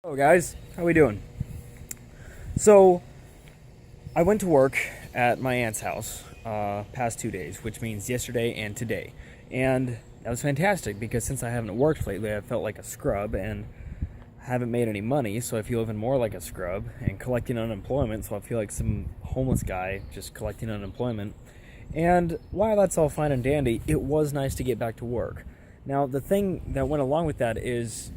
Hello guys, how we doing? So I went to work at my aunt's house past 2 days, which means yesterday and today, and that was fantastic because since I haven't worked lately, I felt like a scrub and haven't made any money, so I feel even more like a scrub and collecting unemployment. So I feel like some homeless guy just collecting unemployment. And while that's all fine and dandy, it was nice to get back to work. Now the thing that went along with that is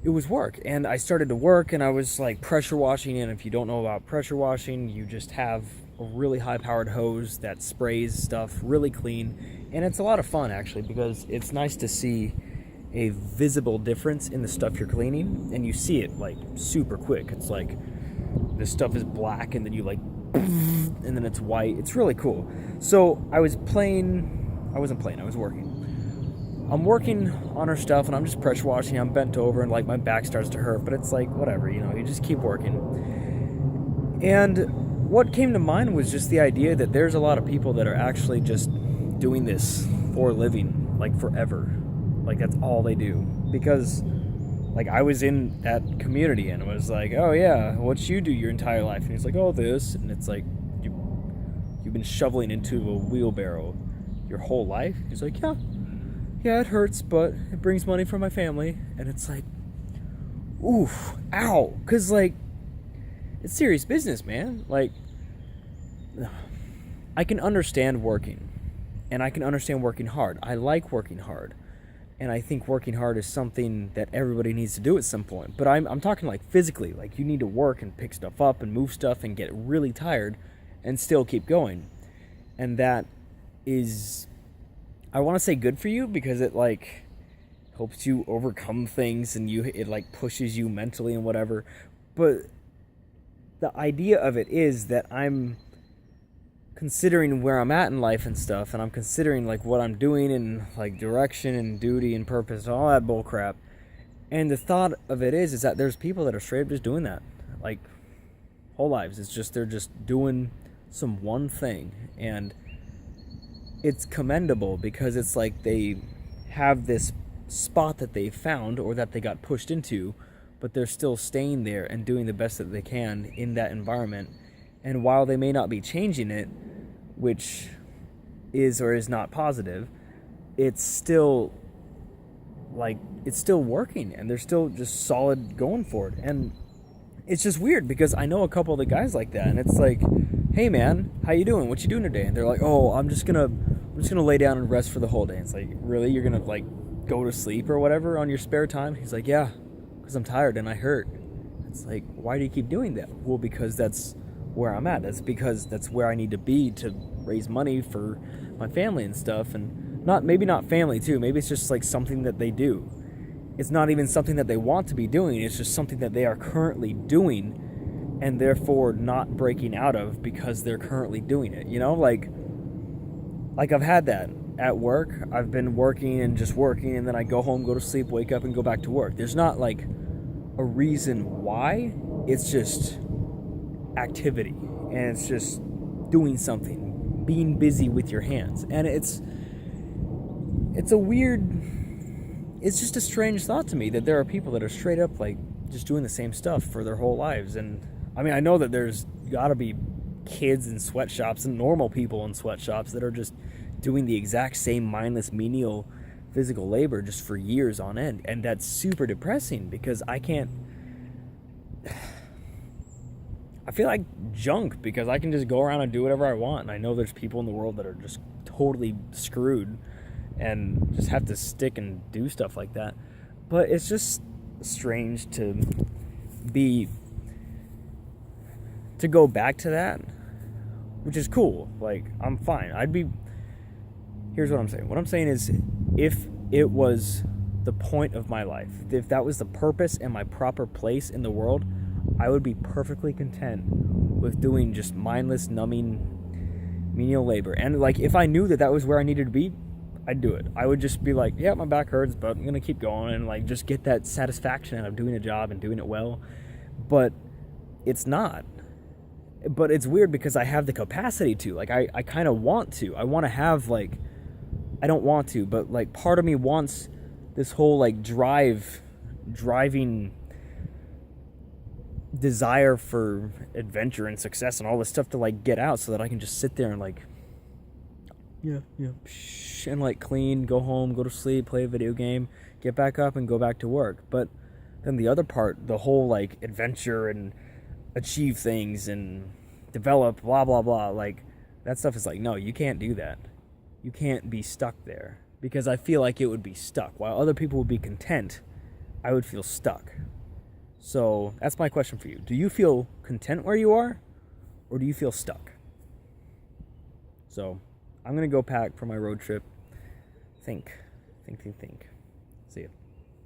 it was work, and I started to work and I was like pressure washing. And if you don't know about pressure washing, you just have a really high powered hose that sprays stuff really clean, and it's a lot of fun actually because it's nice to see a visible difference in the stuff you're cleaning, and you see it like super quick. It's like this stuff is black and then you like and then it's white. It's really cool. So I wasn't playing, I was working. I'm working on her stuff and I'm just pressure washing. I'm bent over and like my back starts to hurt, but it's like whatever, you just keep working. And what came to mind was just the idea that there's a lot of people that are actually just doing this for a living, like forever. Like that's all they do. Because like I was in that community and it was like, oh yeah, what you do your entire life? And he's like, oh this, and it's like you've been shoveling into a wheelbarrow your whole life. He's like, yeah, it hurts, but it brings money for my family. And it's like, oof, ow. Because, like, it's serious business, man. Like, I can understand working. And I can understand working hard. I like working hard. And I think working hard is something that everybody needs to do at some point. But I'm talking, like, physically. Like, you need to work and pick stuff up and move stuff and get really tired and still keep going. And that is, I want to say good for you because it like helps you overcome things and it like pushes you mentally and whatever. But the idea of it is that I'm considering where I'm at in life and stuff, and I'm considering like what I'm doing and like direction and duty and purpose and all that bull crap. And the thought of it is that there's people that are straight up just doing that, like whole lives. It's just they're just doing some one thing, and it's commendable because it's like they have this spot that they found or that they got pushed into, but they're still staying there and doing the best that they can in that environment. And while they may not be changing it, which is or is not positive, it's still like it's still working and they're still just solid going for it. And it's just weird because I know a couple of the guys like that, and it's like, hey man, how you doing? What you doing today? And they're like, oh, I'm just gonna lay down and rest for the whole day. And it's like, really? You're gonna like go to sleep or whatever on your spare time? He's like, yeah, because I'm tired and I hurt. It's like, why do you keep doing that? Well, because that's where I'm at. That's because that's where I need to be to raise money for my family and stuff. And maybe not family too. Maybe it's just like something that they do. It's not even something that they want to be doing. It's just something that they are currently doing and therefore not breaking out of because they're currently doing it. Like I've had that at work. I've been working and just working, and then I go home, go to sleep, wake up, and go back to work. There's not like a reason why. It's just activity, and it's just doing something, being busy with your hands. And it's just a strange thought to me that there are people that are straight up like just doing the same stuff for their whole lives. And I mean, I know that there's gotta be kids in sweatshops and normal people in sweatshops that are just doing the exact same mindless menial physical labor just for years on end, and that's super depressing because I feel like junk because I can just go around and do whatever I want, and I know there's people in the world that are just totally screwed and just have to stick and do stuff like that. But it's just strange to go back to that, which is cool. Like, I'm fine. Here's what I'm saying. What I'm saying is, if it was the point of my life, if that was the purpose and my proper place in the world, I would be perfectly content with doing just mindless, numbing, menial labor. And like, if I knew that was where I needed to be, I'd do it. I would just be like, yeah, my back hurts, but I'm gonna keep going, and like just get that satisfaction out of doing a job and doing it well. But it's not. But it's weird because I have the capacity to. Like, I kind of want to. I want to have like, I don't want to, but like part of me wants this whole like driving desire for adventure and success and all this stuff to like get out so that I can just sit there and like and like clean, go home, go to sleep, play a video game, get back up and go back to work. But then the other part, the whole like adventure and achieve things and develop blah blah blah, like that stuff is like, no, you can't do that. You can't be stuck there, because I feel like it would be stuck. While other people would be content, I would feel stuck. So that's my question for you. Do you feel content where you are, or do you feel stuck? So I'm going to go pack for my road trip. Think.